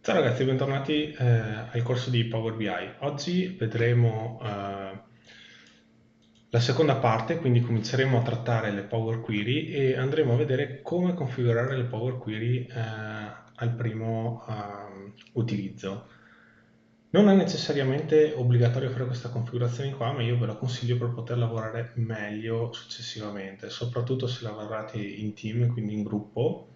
Ciao ragazzi, bentornati al corso di Power BI. Oggi vedremo la seconda parte, quindi cominceremo a trattare le Power Query e andremo a vedere come configurare le Power Query al primo utilizzo. Non è necessariamente obbligatorio fare questa configurazione qua, ma io ve la consiglio per poter lavorare meglio successivamente, soprattutto se lavorate in team, quindi in gruppo.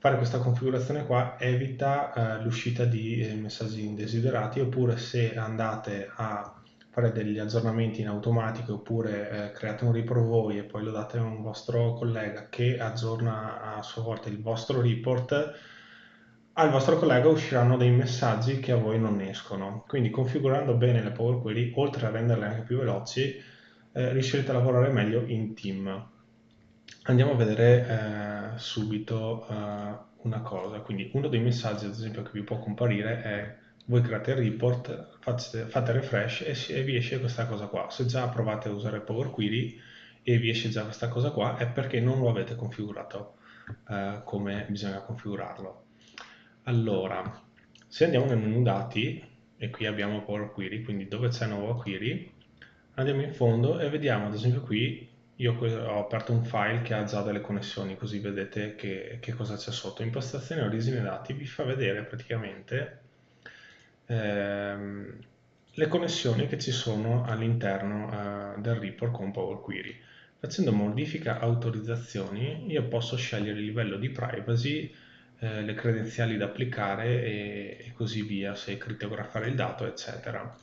Fare questa configurazione qua evita l'uscita di messaggi indesiderati, oppure se andate a fare degli aggiornamenti in automatico oppure create un report voi e poi lo date a un vostro collega che aggiorna a sua volta il vostro report, al vostro collega usciranno dei messaggi che a voi non escono. Quindi configurando bene le Power Query, oltre a renderle anche più veloci, riuscirete a lavorare meglio in team. Andiamo a vedere subito una cosa. Quindi uno dei messaggi, ad esempio, che vi può comparire è: voi create il report, fate refresh e vi esce questa cosa qua. Se già provate a usare Power Query e vi esce già questa cosa qua, è perché non lo avete configurato come bisogna configurarlo. Allora, se andiamo nel menu dati, e qui abbiamo Power Query, quindi dove c'è nuova query, andiamo in fondo e vediamo, ad esempio qui, io ho aperto un file che ha già delle connessioni, così vedete che cosa c'è sotto. Impostazione origine dati vi fa vedere praticamente ehm, le connessioni che ci sono all'interno del report con Power Query. Facendo modifica autorizzazioni, io posso scegliere il livello di privacy, le credenziali da applicare e così via, se crittografare il dato, eccetera.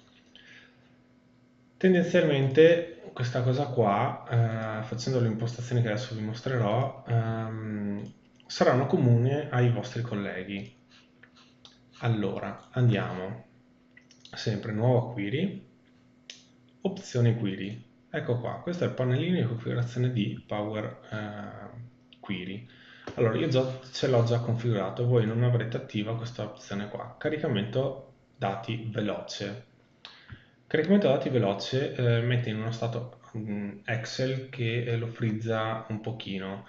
Tendenzialmente questa cosa qua, facendo le impostazioni che adesso vi mostrerò, saranno comuni ai vostri colleghi. Allora, andiamo, sempre nuova query, opzioni query. Ecco qua, questo è il pannellino di configurazione di Power Query. Allora, io ce l'ho già configurato, voi non avrete attiva questa opzione qua, caricamento dati veloce. Caricamento dati veloce mette in uno stato Excel che lo frizza un pochino,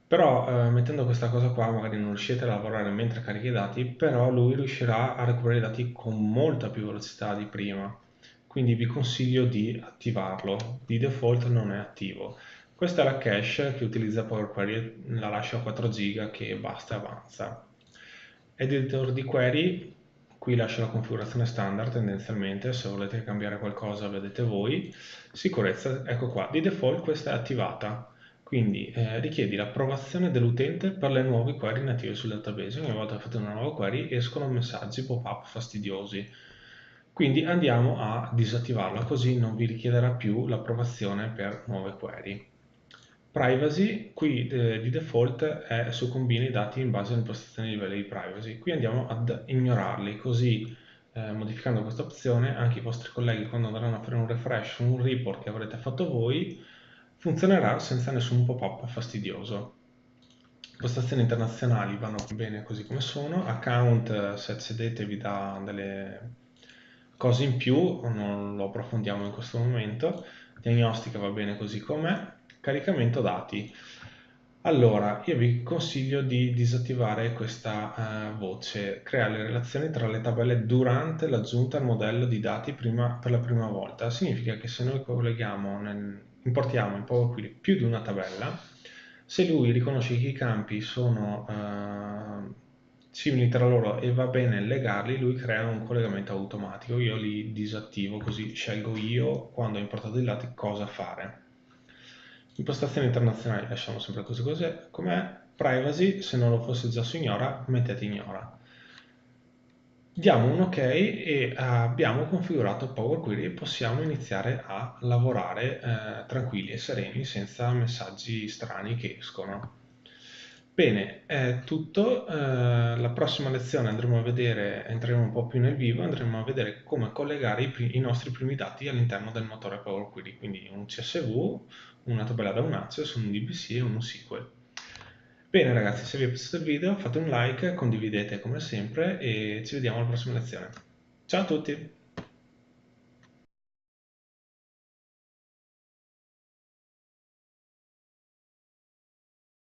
però mettendo questa cosa qua magari non riuscite a lavorare mentre carica i dati, però lui riuscirà a recuperare i dati con molta più velocità di prima, quindi vi consiglio di attivarlo. Di default non è attivo. Questa è la cache che utilizza Power Query, la lascio a 4 giga che basta e avanza. Editor di query, qui lascio la configurazione standard tendenzialmente, se volete cambiare qualcosa vedete voi. Sicurezza, ecco qua, di default questa è attivata, quindi richiedi l'approvazione dell'utente per le nuove query native sul database. Ogni volta che fate una nuova query escono messaggi pop-up fastidiosi, quindi andiamo a disattivarla, così non vi richiederà più l'approvazione per nuove query. Privacy, qui di default è su combina i dati in base alle impostazioni di livello di privacy. Qui andiamo ad ignorarli, così modificando questa opzione anche i vostri colleghi, quando andranno a fare un refresh su un report che avrete fatto voi, funzionerà senza nessun pop-up fastidioso. Impostazioni internazionali vanno bene così come sono. Account, se accedete, vi dà delle cose in più, non lo approfondiamo in questo momento. Diagnostica va bene così com'è. Caricamento dati. Allora, io vi consiglio di disattivare questa voce: crea le relazioni tra le tabelle durante l'aggiunta al modello di dati per la prima volta. Significa che se noi importiamo in Power Query più di una tabella, se lui riconosce che i campi sono simili tra loro e va bene legarli, lui crea un collegamento automatico. Io li disattivo, così scelgo io, quando ho importato i dati, cosa fare. Impostazioni internazionali lasciamo sempre così com'è. Privacy, se non lo fosse già su ignora, mettete ignora. Diamo un ok e abbiamo configurato Power Query e possiamo iniziare a lavorare tranquilli e sereni, senza messaggi strani che escono. Bene, è tutto. La prossima lezione andremo a vedere, entreremo un po' più nel vivo, andremo a vedere come collegare i nostri primi dati all'interno del motore Power Query, quindi un CSV, una tabella da un access, un DBC e un SQL. Bene ragazzi, se vi è piaciuto il video fate un like, condividete come sempre e ci vediamo alla prossima lezione. Ciao a tutti!